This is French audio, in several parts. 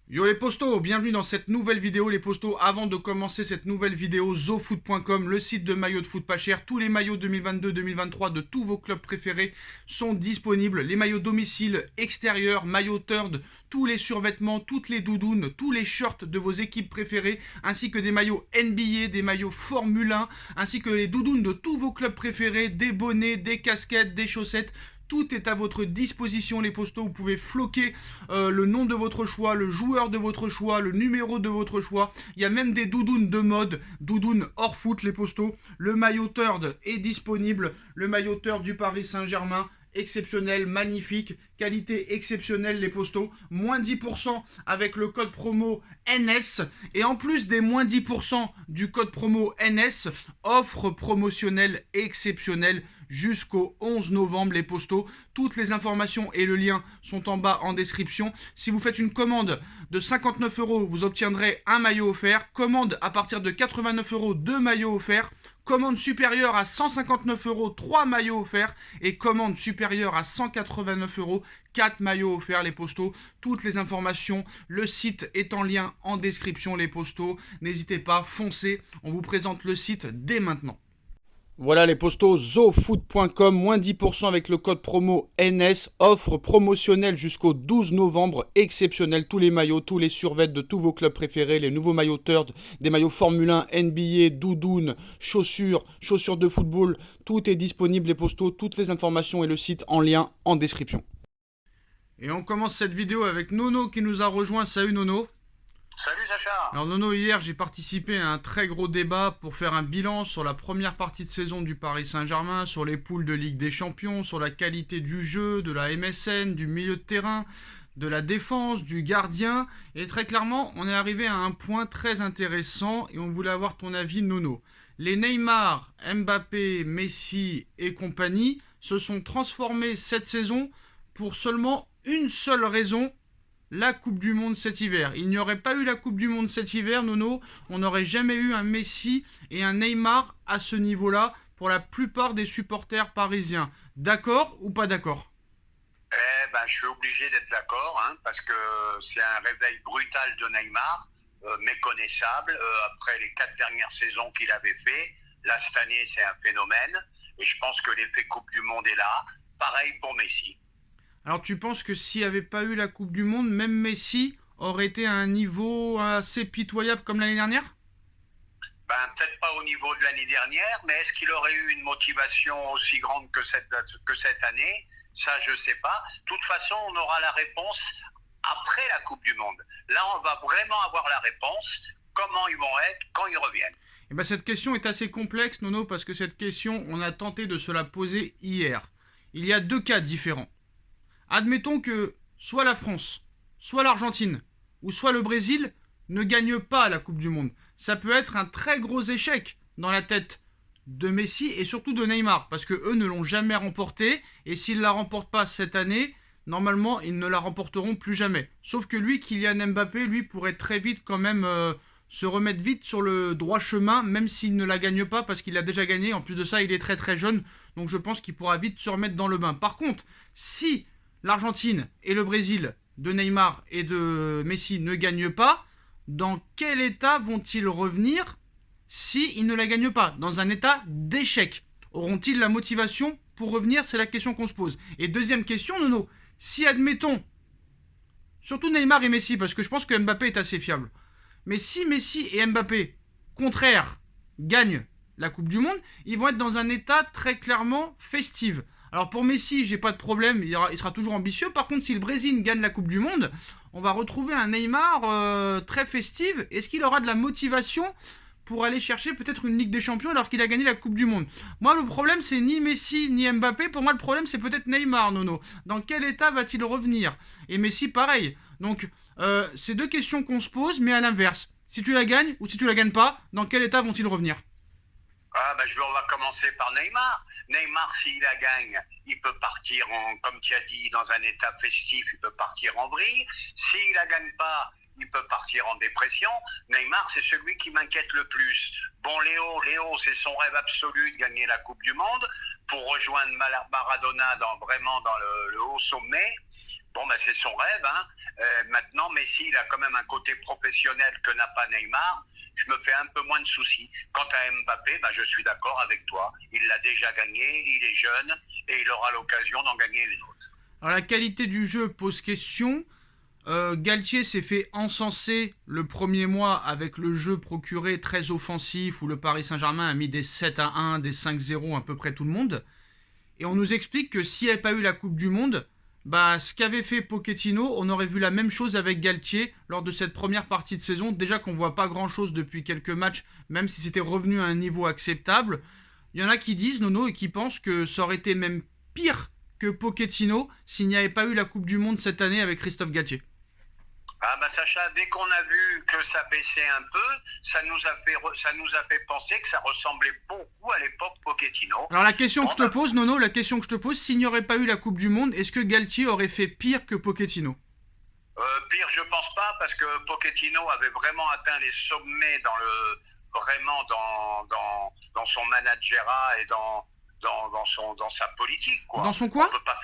Yo les postos, bienvenue dans cette nouvelle vidéo les postos. Avant de commencer cette nouvelle vidéo, zofoot.com, le site de maillots de foot pas cher. Tous les maillots 2022-2023 de tous vos clubs préférés sont disponibles. Les maillots domicile, extérieur, maillots third, tous les survêtements, toutes les doudounes, tous les shorts de vos équipes préférées, ainsi que des maillots NBA, des maillots Formule 1, ainsi que les doudounes de tous vos clubs préférés, des bonnets, des casquettes, des chaussettes. Tout est à votre disposition les postos, vous pouvez floquer le nom de votre choix, le joueur de votre choix, le numéro de votre choix. Il y a même des doudounes de mode, doudounes hors foot les postos. Le maillot third est disponible, le maillot third du Paris Saint-Germain. Exceptionnel, magnifique, qualité exceptionnelle les postos, moins 10% avec le code promo NS, et en plus des moins 10% du code promo NS, offre promotionnelle exceptionnelle jusqu'au 11 novembre les postos. Toutes les informations et le lien sont en bas en description. Si vous faites une commande de 59 euros, vous obtiendrez un maillot offert. Commande à partir de 89 euros, 2 maillots offerts. Commande supérieure à 159 euros, 3 maillots offerts. Et commande supérieure à 189 euros, 4 maillots offerts les postos. Toutes les informations, le site est en lien en description les postos. N'hésitez pas, foncez. On vous présente le site dès maintenant. Voilà les postos, zofoot.com, moins 10% avec le code promo NS, offre promotionnelle jusqu'au 12 novembre, exceptionnel, tous les maillots, tous les survêtements de tous vos clubs préférés, les nouveaux maillots third, des maillots Formule 1, NBA, doudounes, chaussures de football, tout est disponible les postos, toutes les informations et le site en lien en description. Et on commence cette vidéo avec Nono qui nous a rejoint, salut Nono. Salut Sacha. Alors Nono, hier j'ai participé à un très gros débat pour faire un bilan sur la première partie de saison du Paris Saint-Germain, sur les poules de Ligue des Champions, sur la qualité du jeu, de la MSN, du milieu de terrain, de la défense, du gardien. Et très clairement, on est arrivé à un point très intéressant et on voulait avoir ton avis Nono. Les Neymar, Mbappé, Messi et compagnie se sont transformés cette saison pour seulement une seule raison: la Coupe du Monde cet hiver. Il n'y aurait pas eu la Coupe du Monde cet hiver, Nono, on n'aurait jamais eu un Messi et un Neymar à ce niveau-là pour la plupart des supporters parisiens. D'accord ou pas d'accord? Je suis obligé d'être d'accord, parce que c'est un réveil brutal de Neymar, méconnaissable, après les 4 dernières saisons qu'il avait fait. Là, cette année, c'est un phénomène, et je pense que l'effet Coupe du Monde est là. Pareil pour Messi. Alors tu penses que s'il n'y avait pas eu la Coupe du Monde, même Messi aurait été à un niveau assez pitoyable comme l'année dernière? Peut-être pas au niveau de l'année dernière, mais est-ce qu'il aurait eu une motivation aussi grande que cette année? Ça, je sais pas. De toute façon, on aura la réponse après la Coupe du Monde. Là, on va vraiment avoir la réponse, comment ils vont être quand ils reviennent. Eh ben, cette question est assez complexe, Nono, parce que cette question, on a tenté de se la poser hier. Il y a deux cas différents. Admettons que soit la France, soit l'Argentine, ou soit le Brésil ne gagnent pas la Coupe du Monde. Ça peut être un très gros échec dans la tête de Messi et surtout de Neymar, parce que eux ne l'ont jamais remporté, et s'ils ne la remportent pas cette année, normalement ils ne la remporteront plus jamais. Sauf que lui, Kylian Mbappé, lui pourrait très vite quand même se remettre vite sur le droit chemin, même s'il ne la gagne pas, parce qu'il a déjà gagné. En plus de ça, il est très très jeune, donc je pense qu'il pourra vite se remettre dans le bain. Par contre, si l'Argentine et le Brésil de Neymar et de Messi ne gagnent pas, dans quel état vont-ils revenir s'ils ne la gagnent pas? Dans un état d'échec. Auront-ils la motivation pour revenir? C'est la question qu'on se pose. Et deuxième question, Nono, si admettons, surtout Neymar et Messi, parce que je pense que Mbappé est assez fiable, mais si Messi et Mbappé, contraire, gagnent la Coupe du Monde, ils vont être dans un état très clairement festif. Alors pour Messi, j'ai pas de problème, il sera toujours ambitieux. Par contre, si le Brésil gagne la Coupe du Monde, on va retrouver un Neymar très festif. Est-ce qu'il aura de la motivation pour aller chercher peut-être une Ligue des Champions alors qu'il a gagné la Coupe du Monde? Moi, le problème, c'est ni Messi ni Mbappé. Pour moi, le problème, c'est peut-être Neymar, Nono. Dans quel état va-t-il revenir? Et Messi, pareil. Donc, c'est deux questions qu'on se pose, mais à l'inverse. Si tu la gagnes ou si tu la gagnes pas, dans quel état vont-ils revenir? On va commencer par Neymar. Neymar, s'il la gagne, il peut partir, comme tu as dit, dans un état festif, il peut partir en vrille. S'il la gagne pas, il peut partir en dépression. Neymar, c'est celui qui m'inquiète le plus. Bon, Léo, c'est son rêve absolu de gagner la Coupe du Monde pour rejoindre Maradona vraiment dans le haut sommet. Bon, ben c'est son rêve. Hein. Maintenant, Messi, il a quand même un côté professionnel que n'a pas Neymar. Je me fais un peu moins de soucis. Quant à Mbappé, ben, je suis d'accord avec toi. Il l'a déjà gagné, il est jeune et il aura l'occasion d'en gagner une autre. Alors la qualité du jeu pose question. Galtier s'est fait encenser le premier mois avec le jeu procuré très offensif où le Paris Saint-Germain a mis des 7-1, des 5-0 à peu près tout le monde. Et on nous explique que s'il n'y avait pas eu la Coupe du Monde, bah, ce qu'avait fait Pochettino, on aurait vu la même chose avec Galtier lors de cette première partie de saison. Déjà qu'on ne voit pas grand-chose depuis quelques matchs, même si c'était revenu à un niveau acceptable. Il y en a qui disent, Nono, et qui pensent que ça aurait été même pire que Pochettino s'il n'y avait pas eu la Coupe du Monde cette année avec Christophe Galtier. Ah bah Sacha, dès qu'on a vu que ça baissait un peu, ça nous a fait penser que ça ressemblait beaucoup à l'époque Pochettino. Alors la question que je te pose, Nono, s'il n'y aurait pas eu la Coupe du Monde, est-ce que Galtier aurait fait pire que Pochettino ? Pire, je pense pas, parce que Pochettino avait vraiment atteint les sommets dans son managérat et dans sa politique, quoi. Dans son quoi ? On peut pas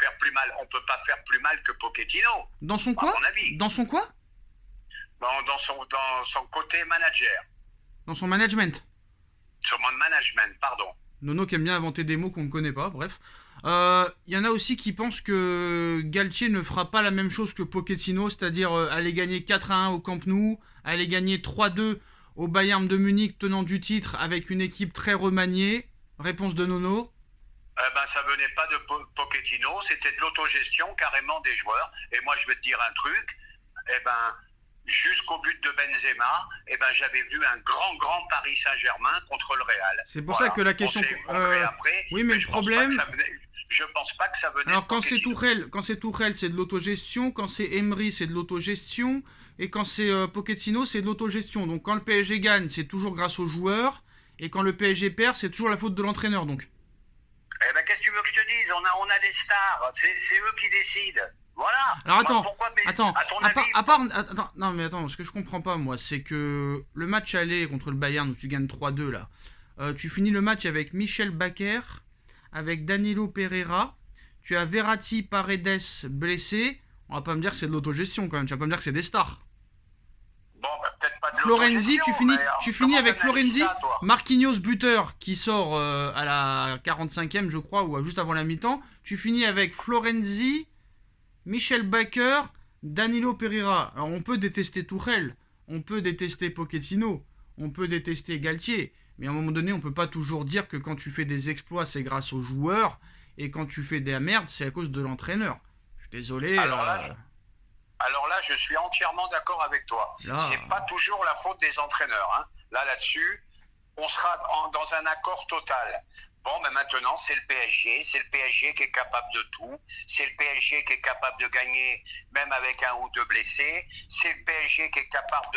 faire plus mal que Pochettino. Dans son quoi ? À mon avis. Dans son quoi ? Dans son côté manager. Dans son management. Sur mon management, pardon. Nono qui aime bien inventer des mots qu'on ne connaît pas, bref. Y en a aussi qui pensent que Galtier ne fera pas la même chose que Pochettino, c'est-à-dire aller gagner 4-1 au Camp Nou, aller gagner 3-2 au Bayern de Munich tenant du titre avec une équipe très remaniée. Réponse de Nono. Ça venait pas de Pochettino, c'était de l'autogestion carrément des joueurs. Et moi, je vais te dire un truc. Jusqu'au but de Benzema, j'avais vu un grand Paris Saint-Germain contre le Real. C'est pour ça que la question. Après, oui, mais le problème. Je pense pas que ça venait. Alors quand c'est Tuchel, c'est de l'autogestion. Quand c'est Emery, c'est de l'autogestion. Et quand c'est Pochettino, c'est de l'autogestion. Donc quand le PSG gagne, c'est toujours grâce aux joueurs. Et quand le PSG perd, c'est toujours la faute de l'entraîneur. Donc. Qu'est-ce que tu veux que je te dise ? On a des stars. C'est eux qui décident. Voilà. Alors attends, ce que je comprends pas moi, c'est que le match aller contre le Bayern où tu gagnes 3-2 là, tu finis le match avec Michel Bakker, avec Danilo Pereira, tu as Verratti, Paredes blessés. On va pas me dire que c'est de l'autogestion quand même, tu vas pas me dire que c'est des stars. Bon, peut-être pas de Florenzi, tu finis avec Florenzi, ça, Marquinhos buteur qui sort à la 45e je crois, ou juste avant la mi-temps. Tu finis avec Florenzi, Michel Bakker, Danilo Pereira. Alors on peut détester Tuchel, on peut détester Pochettino, on peut détester Galtier, mais à un moment donné on peut pas toujours dire que quand tu fais des exploits c'est grâce aux joueurs et quand tu fais des merdes c'est à cause de l'entraîneur. Je suis désolé. Alors là, je suis entièrement d'accord avec toi. C'est pas toujours la faute des entraîneurs. Hein. Là-dessus, on sera dans un accord total. Bon, mais maintenant, c'est le PSG. C'est le PSG qui est capable de tout. C'est le PSG qui est capable de gagner, même avec un ou deux blessés. C'est le PSG qui est capable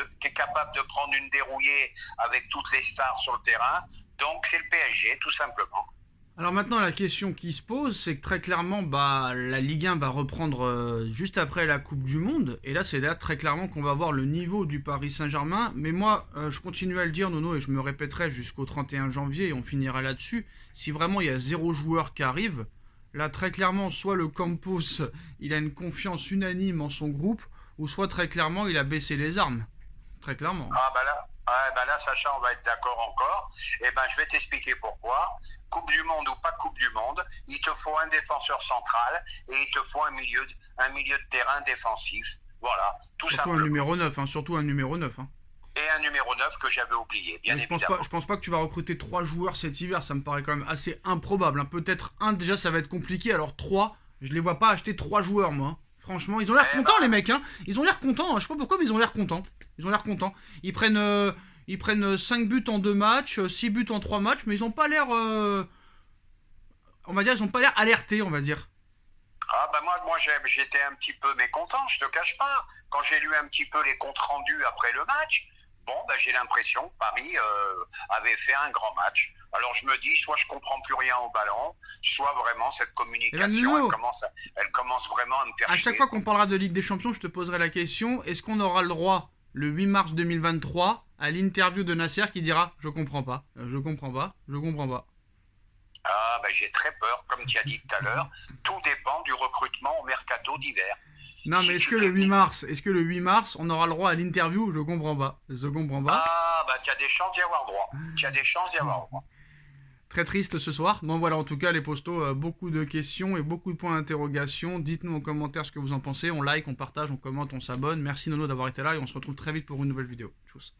de prendre une dérouillée avec toutes les stars sur le terrain. Donc, c'est le PSG, tout simplement. Alors maintenant, la question qui se pose, c'est que très clairement, la Ligue 1 va reprendre juste après la Coupe du Monde. Et là, c'est là très clairement qu'on va voir le niveau du Paris Saint-Germain. Mais moi, je continue à le dire, Nono, et je me répéterai jusqu'au 31 janvier, et on finira là-dessus. Si vraiment il y a 0 joueur qui arrive, là, très clairement, soit le Campos, il a une confiance unanime en son groupe, ou soit très clairement, il a baissé les armes. Très clairement. Là, Sacha, on va être d'accord encore. Je vais t'expliquer pourquoi. Coupe du Monde ou pas Coupe du Monde, il te faut un défenseur central et il te faut un milieu de terrain défensif. Voilà, tout surtout simplement. Surtout un numéro 9. Et un numéro 9 que j'avais oublié, bien évidemment. Je pense pas que tu vas recruter 3 joueurs cet hiver, ça me paraît quand même assez improbable. Peut-être un, déjà ça va être compliqué, alors 3, je les vois pas acheter 3 joueurs moi. Franchement, ils ont l'air contents les mecs, Ils ont l'air contents, je sais pas pourquoi, mais ils ont l'air contents. Ils prennent 5 buts en 2 matchs, 6 buts en 3 matchs, mais ils ont pas l'air... ils ont pas l'air alertés, on va dire. Moi j'étais un petit peu mécontent, je te cache pas. Quand j'ai lu un petit peu les comptes rendus après le match, j'ai l'impression que Paris avait fait un grand match. Alors je me dis, soit je comprends plus rien au ballon, soit vraiment cette communication, elle commence vraiment à me faire chier. À chaque fois qu'on parlera de Ligue des Champions, je te poserai la question, est-ce qu'on aura le droit, le 8 mars 2023, à l'interview de Nasser qui dira « Je comprends pas. » J'ai très peur, comme tu as dit tout à l'heure. Tout dépend du recrutement au mercato d'hiver. Non, mais est-ce que le 8 mars, on aura le droit à l'interview? Je comprends pas. Ah, bah, tu as des chances d'y avoir droit. Très triste ce soir. Bon, voilà, en tout cas, les postos, beaucoup de questions et beaucoup de points d'interrogation. Dites-nous en commentaire ce que vous en pensez. On like, on partage, on commente, on s'abonne. Merci Nono d'avoir été là et on se retrouve très vite pour une nouvelle vidéo. Tchuss.